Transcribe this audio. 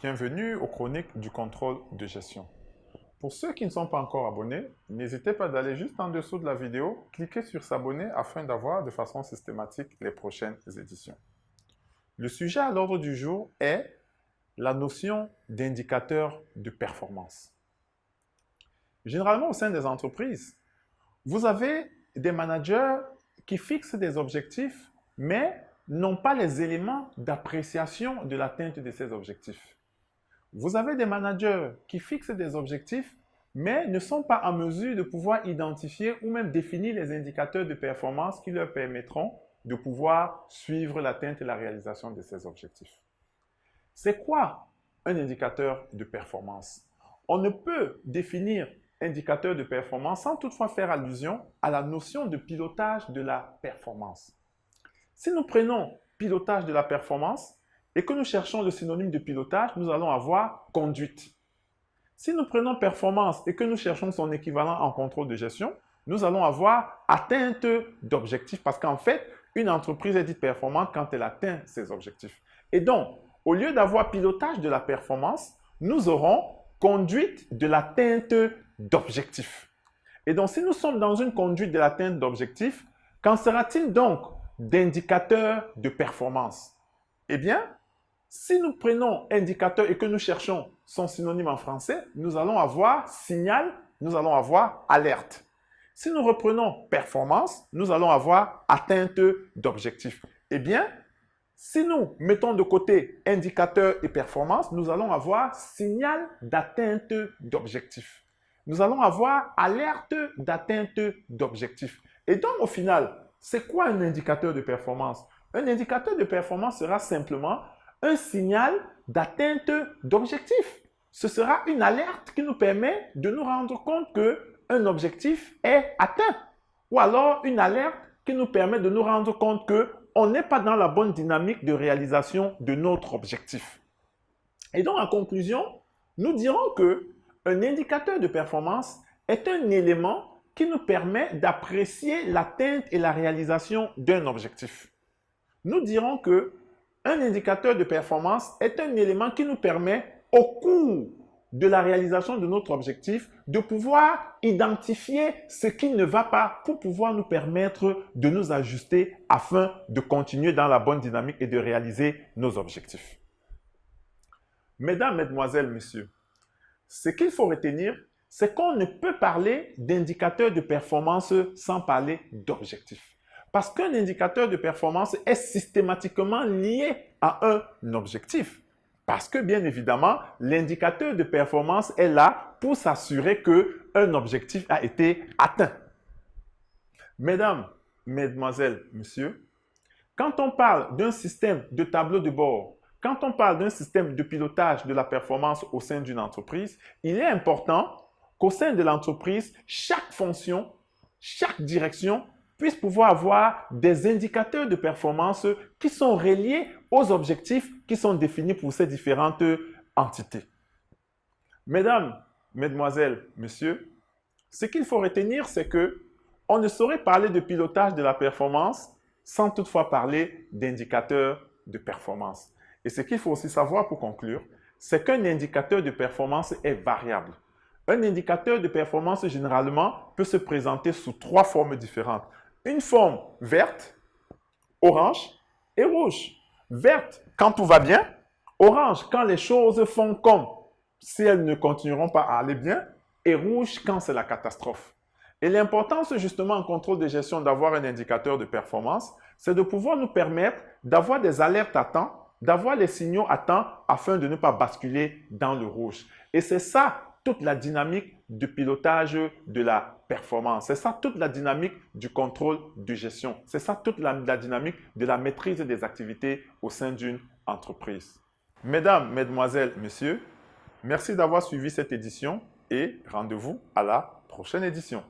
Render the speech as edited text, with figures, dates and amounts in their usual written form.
bienvenue aux chroniques du contrôle de gestion. Pour ceux qui ne sont pas encore abonnés, n'hésitez pas d'aller juste en dessous de la vidéo, cliquer sur s'abonner afin d'avoir de façon systématique les prochaines éditions. Le sujet à l'ordre du jour est la notion d'indicateur de performance. Généralement au sein des entreprises, vous avez des managers qui fixent des objectifs, mais n'ont pas les éléments d'appréciation de l'atteinte de ces objectifs. Vous avez des managers qui fixent des objectifs, mais ne sont pas en mesure de pouvoir identifier ou même définir les indicateurs de performance qui leur permettront de pouvoir suivre l'atteinte et la réalisation de ces objectifs. C'est quoi un indicateur de performance? On ne peut définir indicateur de performance sans toutefois faire allusion à la notion de pilotage de la performance. Si nous prenons pilotage de la performance et que nous cherchons le synonyme de pilotage, nous allons avoir conduite. Si nous prenons performance et que nous cherchons son équivalent en contrôle de gestion, nous allons avoir atteinte d'objectifs parce qu'en fait, une entreprise est dite performante quand elle atteint ses objectifs. Et donc, au lieu d'avoir pilotage de la performance, nous aurons conduite de l'atteinte d'objectifs. Et donc, si nous sommes dans une conduite de l'atteinte d'objectifs, qu'en sera-t-il donc d'indicateurs de performance? Eh bien, si nous prenons indicateur et que nous cherchons son synonyme en français, nous allons avoir signal, nous allons avoir alerte. Si nous reprenons performance, nous allons avoir atteinte d'objectifs. Eh bien, si nous mettons de côté indicateur et performance, nous allons avoir signal d'atteinte d'objectifs. Nous allons avoir alerte d'atteinte d'objectifs. Et donc, au final, c'est quoi un indicateur de performance? Un indicateur de performance sera simplement un signal d'atteinte d'objectifs. Ce sera une alerte qui nous permet de nous rendre compte qu'un objectif est atteint. Ou alors une alerte qui nous permet de nous rendre compte qu'on n'est pas dans la bonne dynamique de réalisation de notre objectif. Et donc, en conclusion, nous dirons qu'un indicateur de performance est un élément qui nous permet d'apprécier l'atteinte et la réalisation d'un objectif. Nous dirons qu'un indicateur de performance est un élément qui nous permet, au cours de la réalisation de notre objectif, de pouvoir identifier ce qui ne va pas pour pouvoir nous permettre de nous ajuster afin de continuer dans la bonne dynamique et de réaliser nos objectifs. Mesdames, Mesdemoiselles, Messieurs, ce qu'il faut retenir, c'est qu'on ne peut parler d'indicateur de performance sans parler d'objectif. Parce qu'un indicateur de performance est systématiquement lié à un objectif. Parce que, bien évidemment, l'indicateur de performance est là pour s'assurer qu'un objectif a été atteint. Mesdames, Mesdemoiselles, Messieurs, quand on parle d'un système de tableau de bord, quand on parle d'un système de pilotage de la performance au sein d'une entreprise, il est important qu'au sein de l'entreprise, chaque fonction, chaque direction puisse pouvoir avoir des indicateurs de performance qui sont reliés aux objectifs qui sont définis pour ces différentes entités. Mesdames, Mesdemoiselles, Messieurs, ce qu'il faut retenir, c'est qu'on ne saurait parler de pilotage de la performance sans toutefois parler d'indicateurs de performance. Et ce qu'il faut aussi savoir pour conclure, c'est qu'un indicateur de performance est variable. Un indicateur de performance, généralement, peut se présenter sous trois formes différentes. Une forme verte, orange et rouge. Verte quand tout va bien, orange quand les choses font comme si elles ne continueront pas à aller bien, et rouge quand c'est la catastrophe. Et l'importance justement en contrôle de gestion d'avoir un indicateur de performance, c'est de pouvoir nous permettre d'avoir des alertes à temps, d'avoir les signaux à temps afin de ne pas basculer dans le rouge. Et c'est ça toute la dynamique du pilotage de la performance. C'est ça toute la dynamique du contrôle de gestion. C'est ça toute la dynamique de la maîtrise des activités au sein d'une entreprise. Mesdames, Mesdemoiselles, Messieurs, merci d'avoir suivi cette édition et rendez-vous à la prochaine édition.